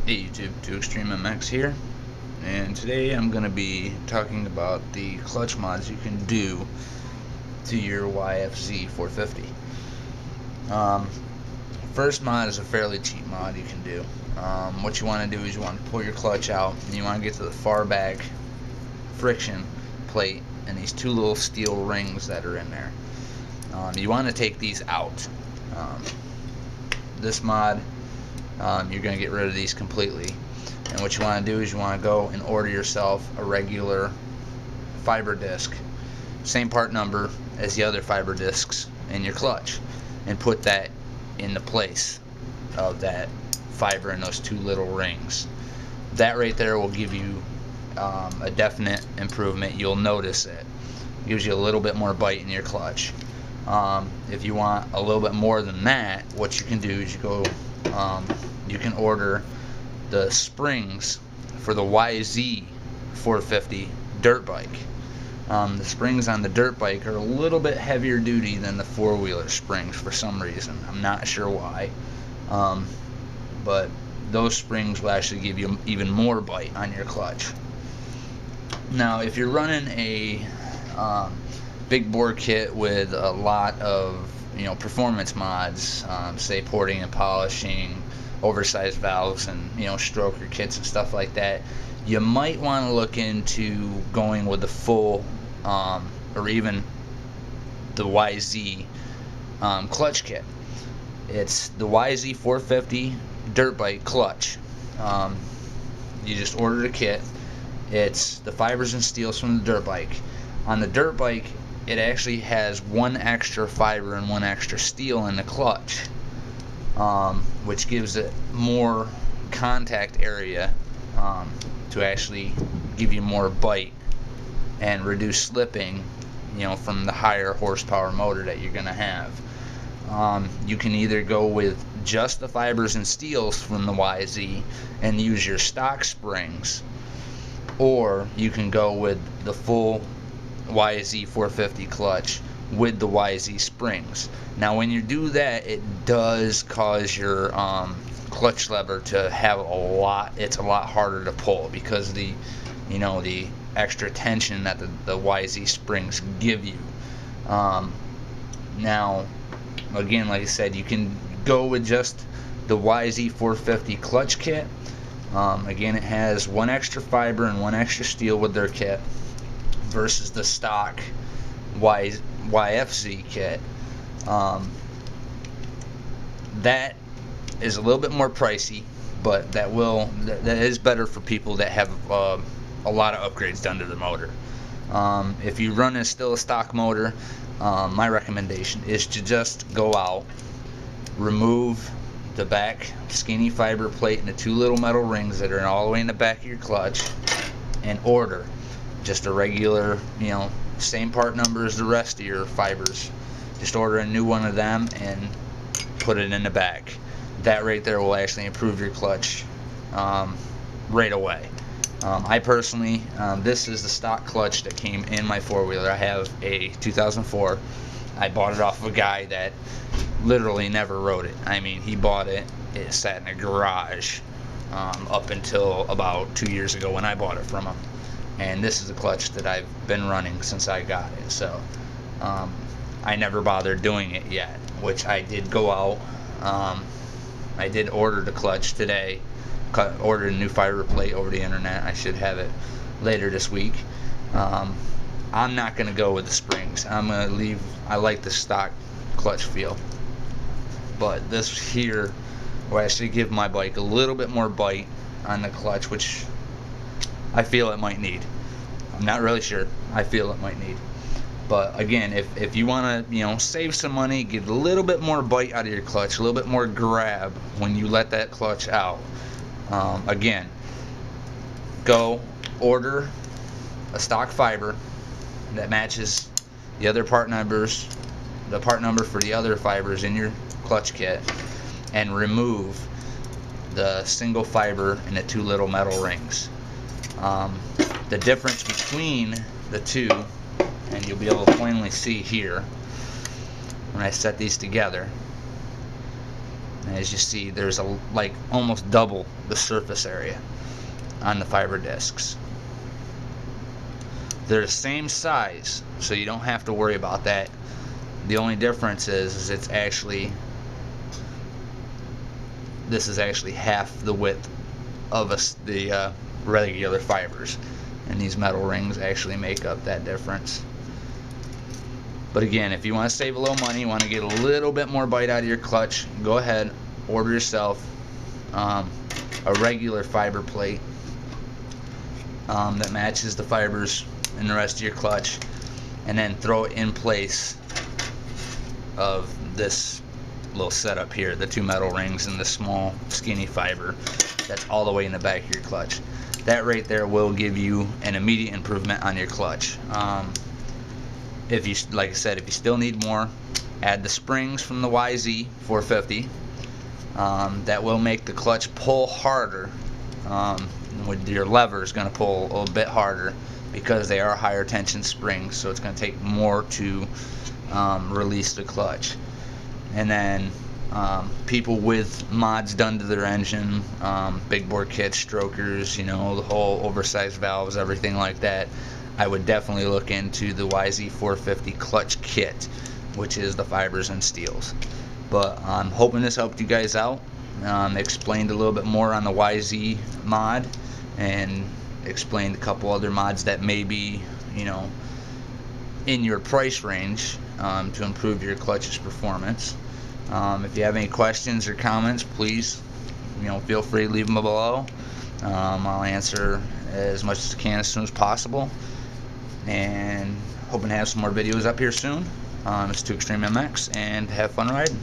Hey YouTube, Tooextrememx here, and today I'm going to be talking about the clutch mods you can do to your YFZ450. First mod is a fairly cheap mod you can do. What you want to do is you want to pull your clutch out, and you want to get to the far back friction plate and these two little steel rings that are in there. You want to take these out. This mod, you're going to get rid of these completely, and what you want to do is you want to go and order yourself a regular fiber disc, same part number as the other fiber discs in your clutch, and put that in the place of that fiber in those two little rings. That right there will give you a definite improvement. You'll notice it gives you a little bit more bite in your clutch. If you want a little bit more than that, what you can do is you can order the springs for the YZ450 dirt bike. The springs on the dirt bike are a little bit heavier duty than the four-wheeler springs for some reason. I'm not sure why, but those springs will actually give you even more bite on your clutch. Now, if you're running a big bore kit with a lot of performance mods, say porting and polishing, oversized valves, and stroker kits and stuff like that, you might want to look into going with the full or even the YZ clutch kit. It's the YZ450 dirt bike clutch. You just order the kit. It's the fibers and steels from the dirt bike. On the dirt bike, it actually has one extra fiber and one extra steel in the clutch, which gives it more contact area to actually give you more bite and reduce slipping, from the higher horsepower motor that you're going to have. You can either go with just the fibers and steels from the YZ and use your stock springs, or you can go with the full YZ450 clutch with the YZ springs. Now, when you do that, it does cause your clutch lever to have it's a lot harder to pull because the extra tension that the YZ springs give you. Now, again, like I said, you can go with just the YZ450 clutch kit. Again, it has one extra fiber and one extra steel with their kit versus the stock YFZ kit. That is a little bit more pricey, but that is better for people that have a lot of upgrades done to the motor. If you run still a stock motor, my recommendation is to just go out, remove the back skinny fiber plate and the two little metal rings that are all the way in the back of your clutch, and order just a regular, same part number as the rest of your fibers. Just order a new one of them and put it in the back. That right there will actually improve your clutch right away. I personally, this is the stock clutch that came in my four-wheeler. I have a 2004. I bought it off of a guy that literally never rode it. I mean, he bought it, it sat in a garage up until about 2 years ago when I bought it from him. And this is a clutch that I've been running since I got it. So I never bothered doing it yet, which I did go out. I did order the clutch today. Ordered a new fiber plate over the internet. I should have it later this week. I'm not going to go with the springs. I'm going to leave. I like the stock clutch feel. But this here will actually give my bike a little bit more bite on the clutch, which I feel it might need. I'm not really sure. I feel it might need. But again, if you want to save some money, get a little bit more bite out of your clutch, a little bit more grab when you let that clutch out, again, go order a stock fiber that matches the other part numbers, the part number for the other fibers in your clutch kit, and remove the single fiber and the two little metal rings. The difference between the two, and you'll be able to plainly see here when I set these together, And as you see, there's like almost double the surface area on the fiber discs. They're the same size, so you don't have to worry about that. The only difference is it's actually, this is actually half the width of the regular fibers, and these metal rings actually make up that difference. But again, if you want to save a little money, you want to get a little bit more bite out of your clutch, go ahead, order yourself a regular fiber plate that matches the fibers in the rest of your clutch, and then throw it in place of this little setup here, the two metal rings and the small skinny fiber that's all the way in the back of your clutch. That right there will give you an immediate improvement on your clutch. If you, like I said, if you still need more, add the springs from the YFZ450. That will make the clutch pull harder. With your lever is going to pull a little bit harder because they are higher tension springs, so it's going to take more to release the clutch. And then people with mods done to their engine, big bore kits, strokers, you know, the whole oversized valves, everything like that, I would definitely look into the YFZ450 clutch kit, which is the fibers and steels. But I'm hoping this helped you guys out. Explained a little bit more on the YZ mod, and explained a couple other mods that may be, you know, in your price range to improve your clutch's performance. If you have any questions or comments, please, you know, feel free to leave them below. I'll answer as much as I can as soon as possible, and hoping to have some more videos up here soon. It's Tooextrememx, and have fun riding.